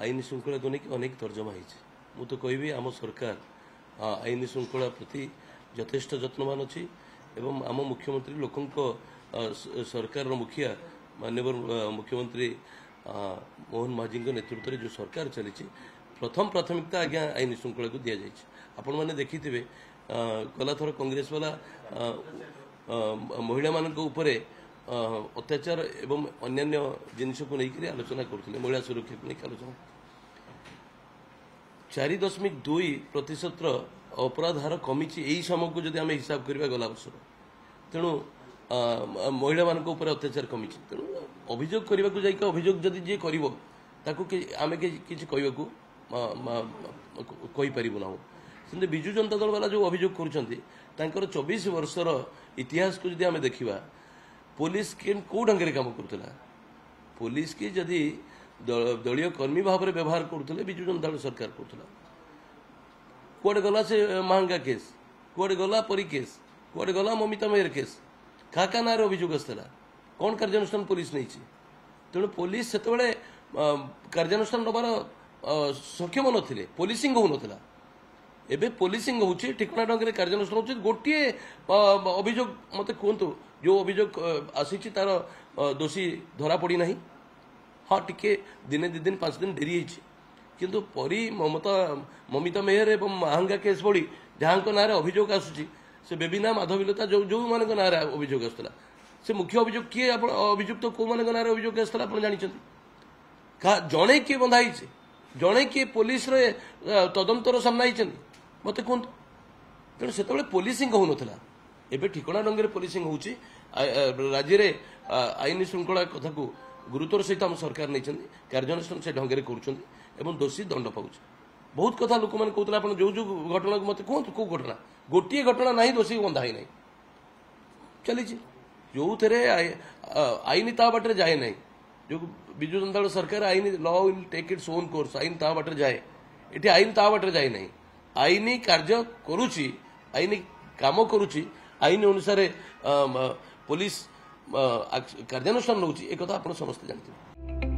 आईन श्रृंखला को लेकिन अनेक तर्जमा हो तो कहबी आम सरकार आईन श्रृंखला प्रति यथेष्ट जत्नवान अच्छी एवं आम मुख्यमंत्री लोकों सरकार मुखिया माननीय मुख्यमंत्री मोहन माझी नेतृत्व में जो सरकार चली प्रथम प्राथमिकता आज्ञा आईन श्रृंखला को दि जाए आपण मैंने देखी थे गला थर कांग्रेस वाला महिला मान अत्याचार एवं अन्य जिनस को लेकर आलोचना करते महिला सुरक्षा को लेकर आलोचना 4.2% अपराध हार कमी यही समय को जब आम हिसाब करवा गला वर्ष तेणु महिला मान अत्याचार कमी तेणु अभियोग करने को जाकर अभियोग जदि जी कर आम कि कहना सेमती विजु जनता दल वाला जो अभियोग कर 24 वर्षर इतिहास को जब आम देखा पुलिस कौ ढंग से काम करुला पुलिस की जदि दलीय कर्मी भाव में व्यवहार करुले विजु जनता दल सरकार करुला कुआडे गला से महंगा केस कुआडे गला परी केस कुआडे गला ममिता मेहर केस क्या ना अभियोग आसाला कौन कार्यानुष्ठान पुलिस नहीं तेणु पुलिस से कार्यानुष्ठान नबार सक्षम नथिले पुलिसिंग हो नथिला एबे पुलिसिंग होची ठिकना ढंग से कार्यानुष्ठान होची गोटे अभियोग मते कहतु जो अभियोग आसी तार दोषी धरा पड़ी ना हाँ टिके दिने 2 दिन 5 दिन डेरी किंतु परी ममिता मेहर एवं महंगा केस बड़ी जहाँ ना अभियोग आसूची से बेबीना माधवीलता जो जो मान ना अभियोग आसला से मुख्य अभियोग किए अभियुक्त कौ मान ना अभियोग आसला आप जानते जड़े किए बंधाई जड़े किए पुलिस तदंतर सामना मत कहतु तेणु से पुलिसिंग हो नाला एवं ठिकना ढंग से पुलिसिंग हो राज्य में आईन श्रृंखला कथा को गुरुत्वर सहित आम सरकार नहीं कार्यानुष्ठान से ढंग से कर दोषी दंड पाँच बहुत कथा लोक मैंने कहते आप जो जो घटना को मत कहतु कौ घटना गोटे घटना ना दोषी बंधा ही ना चली जो थे आईन ता बाटे जाए ना जो विजु जनता दल सरकार आईन law will take its own course आईन ता बाटे जाए ये आईन ता बाटे जाए ना आईन कार्य करुच्ची आईन काम करुच्ची आईन अनुसार पुलिस कार्यानुष्ठान नौची एक समस्त जानते हैं।